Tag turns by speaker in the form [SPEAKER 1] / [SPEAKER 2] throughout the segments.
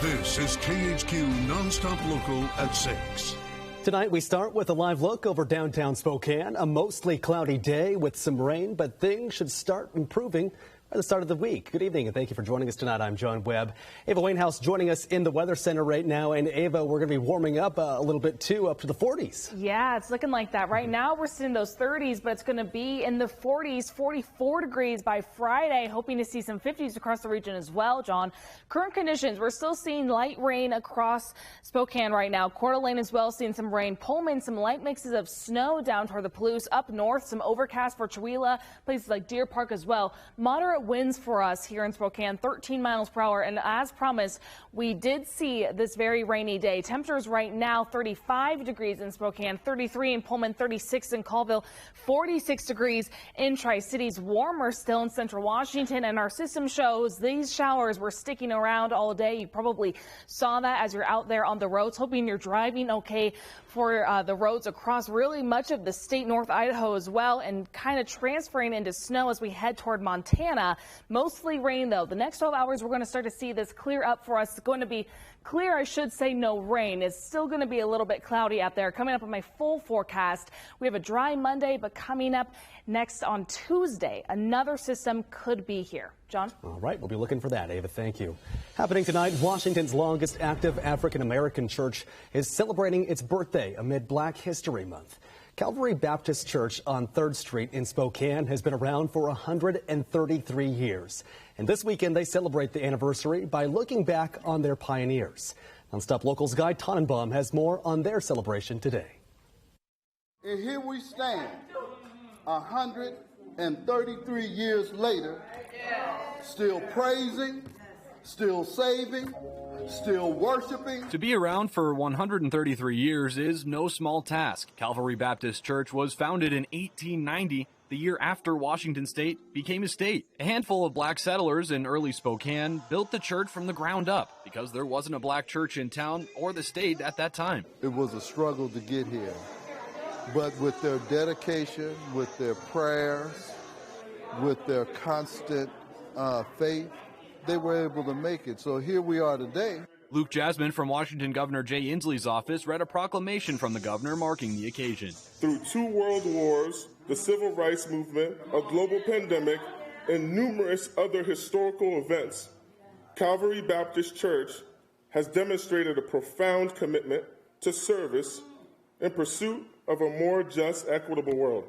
[SPEAKER 1] This is KHQ Nonstop Local at 6.
[SPEAKER 2] Tonight we start with a live look over downtown Spokane. A mostly cloudy day with some rain, but things should start improving by the start of the week. Good evening and thank you for joining us tonight. I'm John Webb. Ava Wainhouse joining us in the Weather Center right now. And Ava, we're going to be warming up a little bit too, up to the 40s.
[SPEAKER 3] Yeah, it's looking like that. Right now we're seeing those 30s, but it's going to be in the 40s, 44 degrees by Friday. Hoping to see some 50s across the region as well, John. Current conditions, we're still seeing light rain across Spokane right now. Coeur d'Alene as well, seeing some rain. Pullman, some light mixes of snow down toward the Palouse. Up north, some overcast for Chewelah, places like Deer Park as well. Moderate winds for us here in Spokane, 13 miles per hour. And as promised, we did see this very rainy day. Temperatures right now 35 degrees in Spokane, 33 in Pullman, 36 in Colville, 46 degrees in Tri-Cities. Warmer still in central Washington, and our system shows these showers were sticking around all day. You probably saw that as you're out there on the roads. Hoping you're driving okay for the roads across really much of the state, North Idaho as well, and kind of transferring into snow as we head toward Montana. Mostly rain, though. The next 12 hours, we're going to start to see this clear up for us. It's going to be clear, I should say, no rain. It's still going to be a little bit cloudy out there. Coming up on my full forecast, we have a dry Monday, but coming up next on Tuesday, another system could be here. John?
[SPEAKER 2] All right, we'll be looking for that, Ava. Thank you. Happening tonight, Washington's longest active African-American church is celebrating its birthday amid Black History Month. Calvary Baptist Church on 3rd Street in Spokane has been around for 133 years. And this weekend, they celebrate the anniversary by looking back on their pioneers. Nonstop Local's Guy Tannenbaum has more on their celebration today.
[SPEAKER 4] And here we stand, 133 years later, still praising, still saving, still worshiping.
[SPEAKER 5] To be around for 133 years is no small task. Calvary Baptist Church was founded in 1890, the year after Washington State became a state. A handful of black settlers in early Spokane built the church from the ground up because there wasn't a black church in town or the state at that time.
[SPEAKER 4] It was a struggle to get here, but with their dedication, with their prayers, with their constant faith, they were able to make it. So here we are today.
[SPEAKER 5] Luke Jasmine from Washington Governor Jay Inslee's office read a proclamation from the governor marking the occasion.
[SPEAKER 6] Through 2 world wars, the civil rights movement, a global pandemic, and numerous other historical events, Calvary Baptist Church has demonstrated a profound commitment to service in pursuit of a more just, equitable world.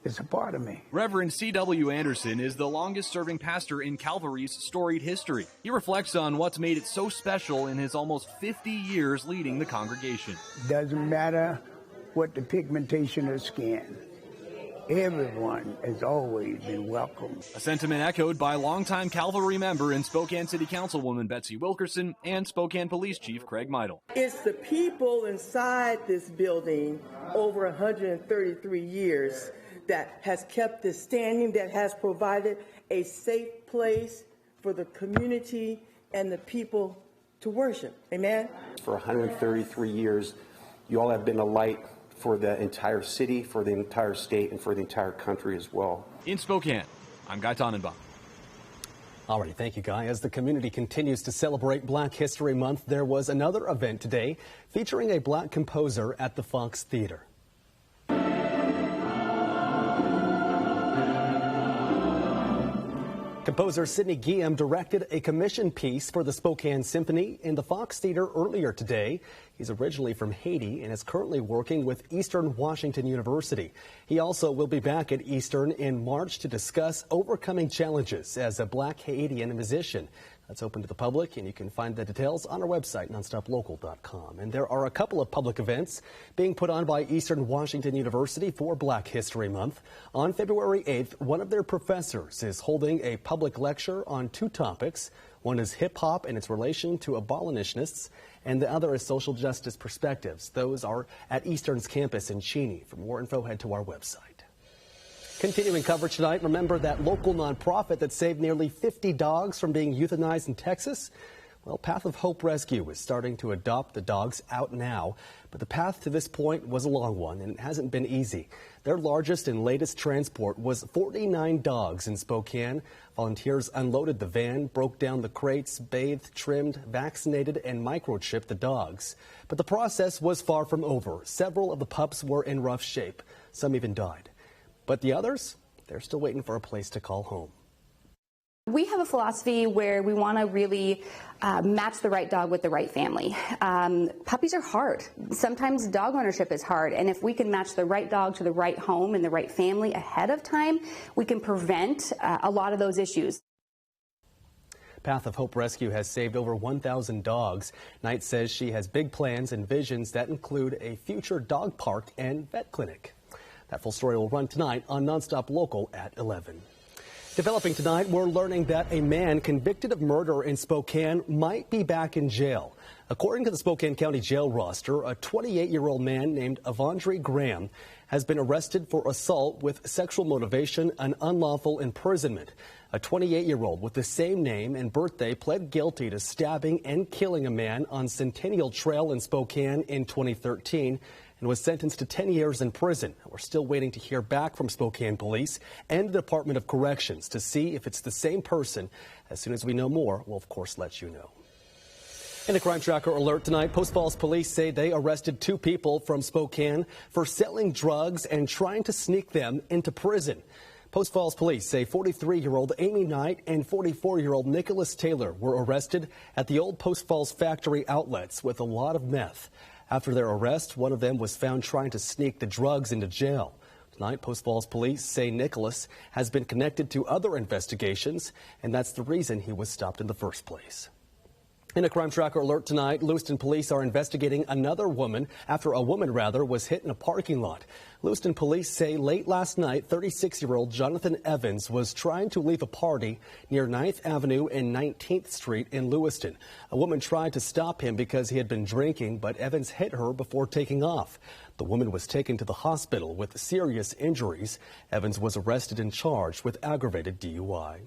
[SPEAKER 7] It's a part of me.
[SPEAKER 5] Reverend C.W. Anderson is the longest-serving pastor in Calvary's storied history. He reflects on what's made it so special in his almost 50 years leading the congregation.
[SPEAKER 7] Doesn't matter what the pigmentation of skin. Everyone has always been welcome.
[SPEAKER 5] A sentiment echoed by longtime Calvary member and Spokane City Councilwoman Betsy Wilkerson and Spokane Police Chief Craig Meidel.
[SPEAKER 8] It's the people inside this building over 133 years that has kept this standing, that has provided a safe place for the community and the people to worship. Amen?
[SPEAKER 9] For 133 years, you all have been a light for the entire city, for the entire state, and for the entire country as well.
[SPEAKER 5] In Spokane, I'm Guy Tannenbaum.
[SPEAKER 2] All right, thank you, Guy. As the community continues to celebrate Black History Month, there was another event today featuring a black composer at the Fox Theater. Composer Sidney Guillaume directed a commission piece for the Spokane Symphony in the Fox Theater earlier today. He's originally from Haiti and is currently working with Eastern Washington University. He also will be back at Eastern in March to discuss overcoming challenges as a black Haitian musician. That's open to the public, and you can find the details on our website, nonstoplocal.com. And there are a couple of public events being put on by Eastern Washington University for Black History Month. On February 8th, one of their professors is holding a public lecture on 2 topics. One is hip-hop and its relation to abolitionists, and the other is social justice perspectives. Those are at Eastern's campus in Cheney. For more info, head to our website. Continuing coverage tonight, remember that local nonprofit that saved nearly 50 dogs from being euthanized in Texas? Well, Path of Hope Rescue is starting to adopt the dogs out now, but the path to this point was a long one, and it hasn't been easy. Their largest and latest transport was 49 dogs in Spokane. Volunteers unloaded the van, broke down the crates, bathed, trimmed, vaccinated, and microchipped the dogs. But the process was far from over. Several of the pups were in rough shape. Some even died. But the others, they're still waiting for a place to call home.
[SPEAKER 10] We have a philosophy where we want to really match the right dog with the right family. Puppies are hard. Sometimes dog ownership is hard, and if we can match the right dog to the right home and the right family ahead of time, we can prevent a lot of those issues.
[SPEAKER 2] Path of Hope Rescue has saved over 1,000 dogs. Knight says she has big plans and visions that include a future dog park and vet clinic. That full story will run tonight on Nonstop Local at 11. Developing tonight, we're learning that a man convicted of murder in Spokane might be back in jail. According to the Spokane County Jail roster, a 28-year-old man named Avondre Graham has been arrested for assault with sexual motivation and unlawful imprisonment. A 28-year-old with the same name and birthday pled guilty to stabbing and killing a man on Centennial Trail in Spokane in 2013. And was sentenced to 10 years in prison. We're still waiting to hear back from Spokane Police and the Department of Corrections to see if it's the same person. As soon as we know more, we'll of course let you know. In a Crime Tracker alert tonight, Post Falls police say they arrested 2 people from Spokane for selling drugs and trying to sneak them into prison. Post Falls police say 43-year-old Amy Knight and 44-year-old Nicholas Taylor were arrested at the old Post Falls factory outlets with a lot of meth. After their arrest, one of them was found trying to sneak the drugs into jail. Tonight, Post Falls police say Nicholas has been connected to other investigations, and that's the reason he was stopped in the first place. In a Crime Tracker alert tonight, Lewiston police are investigating another woman after a woman was hit in a parking lot. Lewiston police say late last night, 36-year-old Jonathan Evans was trying to leave a party near 9th Avenue and 19th Street in Lewiston. A woman tried to stop him because he had been drinking, but Evans hit her before taking off. The woman was taken to the hospital with serious injuries. Evans was arrested and charged with aggravated DUI.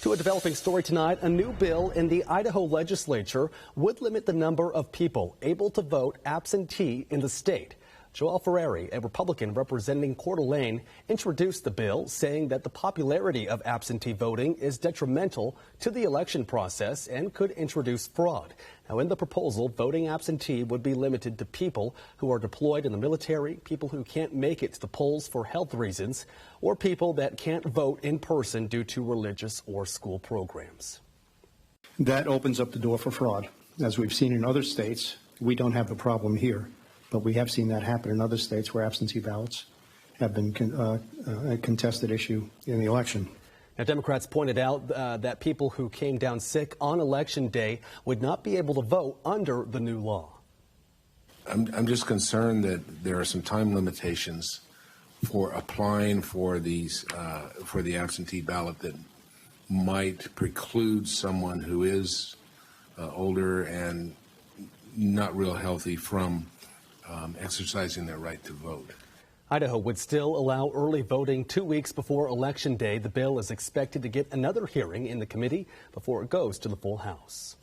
[SPEAKER 2] To a developing story tonight, a new bill in the Idaho legislature would limit the number of people able to vote absentee in the state. Joel Ferrari, a Republican representing Coeur d'Alene, introduced the bill, saying that the popularity of absentee voting is detrimental to the election process and could introduce fraud. Now, in the proposal, voting absentee would be limited to people who are deployed in the military, people who can't make it to the polls for health reasons, or people that can't vote in person due to religious or school programs.
[SPEAKER 11] That opens up the door for fraud. As we've seen in other states, we don't have the problem here, but we have seen that happen in other states where absentee ballots have been a contested issue in the election.
[SPEAKER 2] Now, Democrats pointed out that people who came down sick on Election Day would not be able to vote under the new law.
[SPEAKER 12] I'm just concerned that there are some time limitations for applying for these for the absentee ballot that might preclude someone who is older and not real healthy from exercising their right to vote.
[SPEAKER 2] Idaho would still allow early voting 2 weeks before Election Day. The bill is expected to get another hearing in the committee before it goes to the full House.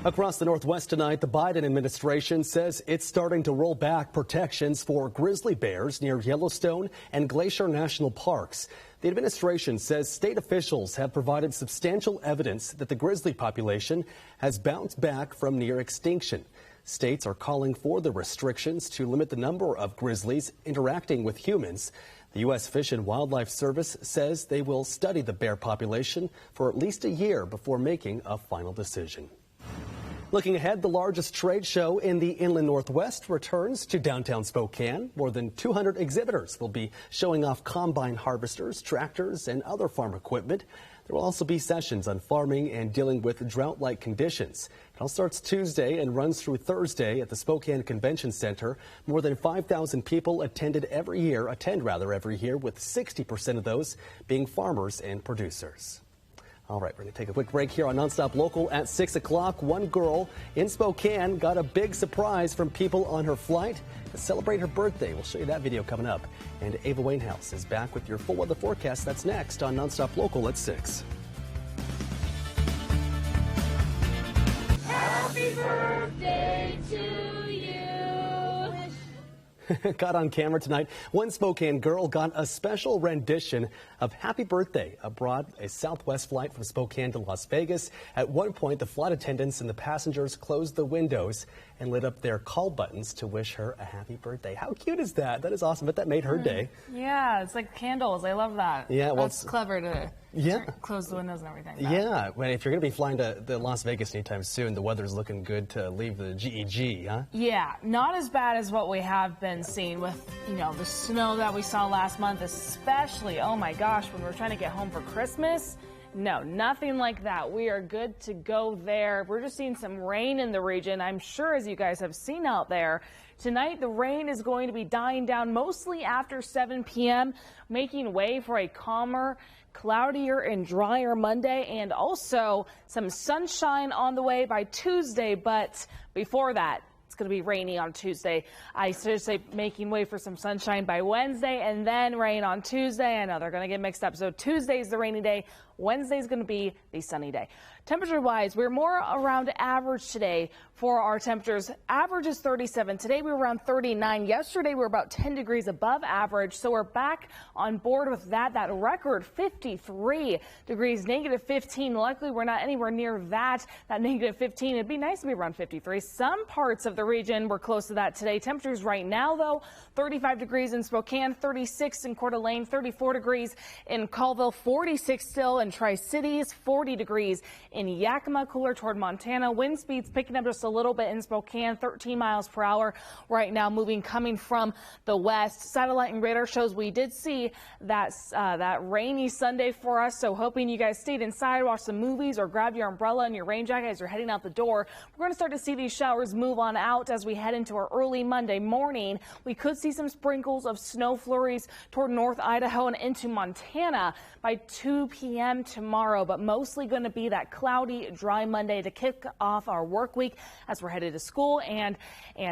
[SPEAKER 2] Across the Northwest tonight, the Biden administration says it's starting to roll back protections for grizzly bears near Yellowstone and Glacier National Parks. The administration says state officials have provided substantial evidence that the grizzly population has bounced back from near extinction. States are calling for the restrictions to limit the number of grizzlies interacting with humans. The U.S. Fish and Wildlife Service says they will study the bear population for at least a year before making a final decision. Looking ahead, the largest trade show in the Inland Northwest returns to downtown Spokane. More than 200 exhibitors will be showing off combine harvesters, tractors, and other farm equipment. There will also be sessions on farming and dealing with drought-like conditions. It all starts Tuesday and runs through Thursday at the Spokane Convention Center. More than 5,000 people attend every year, with 60% of those being farmers and producers. All right, we're going to take a quick break here on Nonstop Local at 6 o'clock. One girl in Spokane got a big surprise from people on her flight to celebrate her birthday. We'll show you that video coming up. And Ava Wainhouse is back with your full weather forecast. That's next on Nonstop Local at 6. Caught on camera tonight, one Spokane girl got a special rendition of Happy Birthday aboard a Southwest flight from Spokane to Las Vegas. At one point, the flight attendants and the passengers closed the windows and lit up their call buttons to wish her a happy birthday. How cute is that? That is awesome, but that made her day.
[SPEAKER 3] Yeah, it's like candles. I love that.
[SPEAKER 2] Yeah, well,
[SPEAKER 3] that's clever to close the windows and everything.
[SPEAKER 2] Yeah, well, if you're going to be flying to Las Vegas anytime soon, the weather's looking good to leave the GEG, huh?
[SPEAKER 3] Yeah, not as bad as what we have been seeing with, the snow that we saw last month, especially, oh my gosh, when we were trying to get home for Christmas. No, nothing like that. We are good to go there. We're just seeing some rain in the region. I'm sure, as you guys have seen out there, tonight the rain is going to be dying down mostly after 7 p.m., making way for a calmer, cloudier and drier Monday, and also some sunshine on the way by Tuesday. But before that, it's going to be rainy on Tuesday. I should say making way for some sunshine by Wednesday and then rain on Tuesday. I know they're going to get mixed up. So Tuesday's the rainy day. Wednesday's going to be the sunny day. Temperature-wise, we're more around average today for our temperatures. Average is 37. Today we were around 39. Yesterday we were about 10 degrees above average. So we're back on board with that record 53 degrees, negative 15. Luckily, we're not anywhere near that negative 15. It'd be nice to be around 53. Some parts of the region were close to that today. Temperatures right now, though, 35 degrees in Spokane, 36 in Coeur d'Alene, 34 degrees in Colville, 46 still in Tri-Cities, 40 degrees in Yakima, cooler toward Montana. Wind speeds picking up just a little bit in Spokane, 13 miles per hour right now, coming from the west. Satellite and radar shows we did see that rainy Sunday for us, so hoping you guys stayed inside, watch some movies, or grab your umbrella and your rain jacket as you're heading out the door. We're going to start to see these showers move on out as we head into our early Monday morning. We could see some sprinkles of snow flurries toward North Idaho and into Montana by 2 p.m. tomorrow, but mostly going to be that cloudy, dry Monday to kick off our work week as we're headed to school and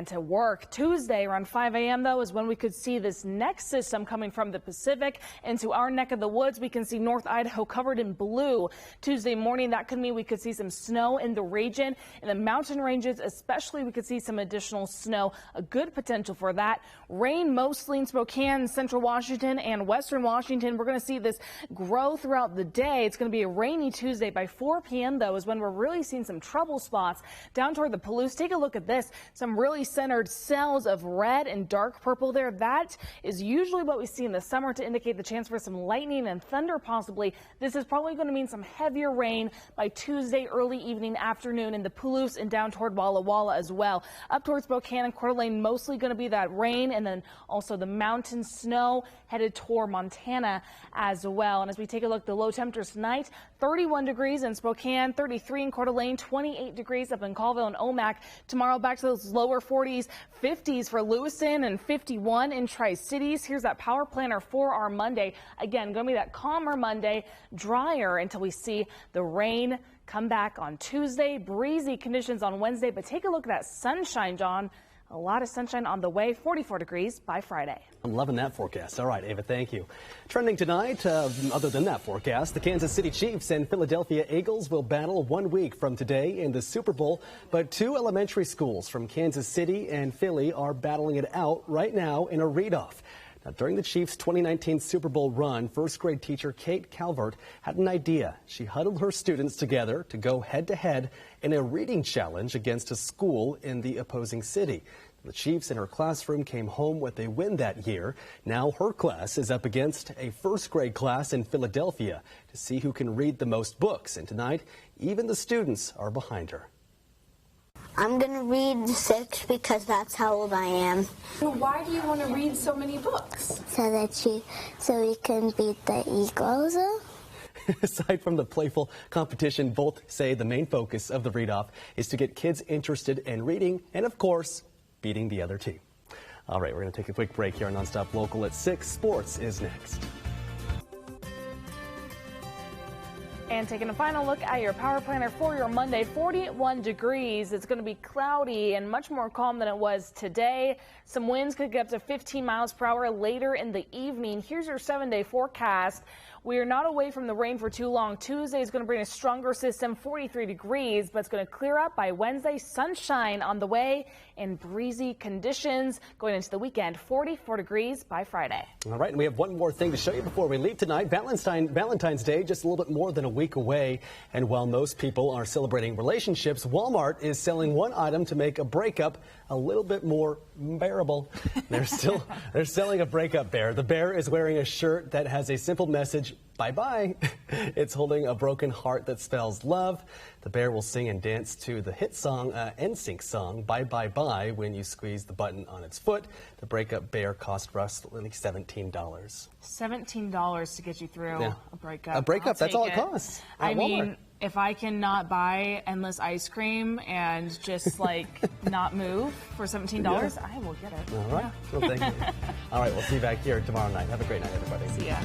[SPEAKER 3] to work. Tuesday around 5 a.m. though is when we could see this next system coming from the Pacific into our neck of the woods. We can see North Idaho covered in blue. Tuesday morning, that could mean we could see some snow in the region. In the mountain ranges especially, we could see some additional snow, a good potential for that. Rain mostly in Spokane, central Washington and western Washington. We're going to see this grow throughout the day. It's going to be a rainy Tuesday. By 4 p.m. though is when we're really seeing some trouble spots down toward the Palouse. Take a look at this. Some really centered cells of red and dark purple there. That is usually what we see in the summer to indicate the chance for some lightning and thunder possibly. This is probably going to mean some heavier rain by Tuesday early evening, afternoon in the Palouse and down toward Walla Walla as well. Up towards Spokane and Coeur d'Alene, mostly going to be that rain, and then also the mountain snow headed toward Montana as well. And as we take a look at the low temperatures tonight, 31 degrees in Spokane, 33 in Coeur d'Alene, 28 degrees up in Colville and Omak. Tomorrow back to those lower 40s, 50s for Lewiston and 51 in Tri-Cities. Here's that power planner for our Monday. Again, going to be that calmer Monday, drier until we see the rain come back on Tuesday. Breezy conditions on Wednesday, but take a look at that sunshine, John. A lot of sunshine on the way, 44 degrees by Friday.
[SPEAKER 2] I'm loving that forecast. All right, Ava, thank you. Trending tonight, other than that forecast, the Kansas City Chiefs and Philadelphia Eagles will battle 1 week from today in the Super Bowl. But two elementary schools from Kansas City and Philly are battling it out right now in a read-off. Now, during the Chiefs' 2019 Super Bowl run, first grade teacher Kate Calvert had an idea. She huddled her students together to go head-to-head in a reading challenge against a school in the opposing city. The Chiefs in her classroom came home with a win that year. Now her class is up against a first grade class in Philadelphia to see who can read the most books. And tonight, even the students are behind her.
[SPEAKER 13] I'm going to read 6 because that's how old I am.
[SPEAKER 14] Why do you want to read so many books?
[SPEAKER 13] So we can beat the Eagles.
[SPEAKER 2] Aside from the playful competition, both say the main focus of the read-off is to get kids interested in reading and, of course, beating the other team. All right, we're going to take a quick break here on Nonstop Local at 6. Sports is next.
[SPEAKER 3] And taking a final look at your power planner for your Monday, 41 degrees. It's going to be cloudy and much more calm than it was today. Some winds could get up to 15 miles per hour later in the evening. Here's your 7-day forecast. We are not away from the rain for too long. Tuesday is going to bring a stronger system, 43 degrees, but it's going to clear up by Wednesday. Sunshine on the way and breezy conditions going into the weekend, 44 degrees by Friday.
[SPEAKER 2] All right, and we have one more thing to show you before we leave tonight. Valentine's Day, just a little bit more than a week away. And while most people are celebrating relationships, Walmart is selling one item to make a breakup a little bit more bearable. They're selling a breakup bear. The bear is wearing a shirt that has a simple message, bye-bye. It's holding a broken heart that spells love. The bear will sing and dance to the hit song, NSYNC song, Bye Bye Bye, when you squeeze the button on its foot. The breakup bear cost roughly $17.
[SPEAKER 3] $17 to get you through a breakup.
[SPEAKER 2] A breakup, that's all it costs.
[SPEAKER 3] I mean, if I cannot buy endless ice cream and just like not move for $17, I will get it.
[SPEAKER 2] All right. Well, thank you. All right, we'll see you back here tomorrow night. Have a great night, everybody.
[SPEAKER 3] See ya.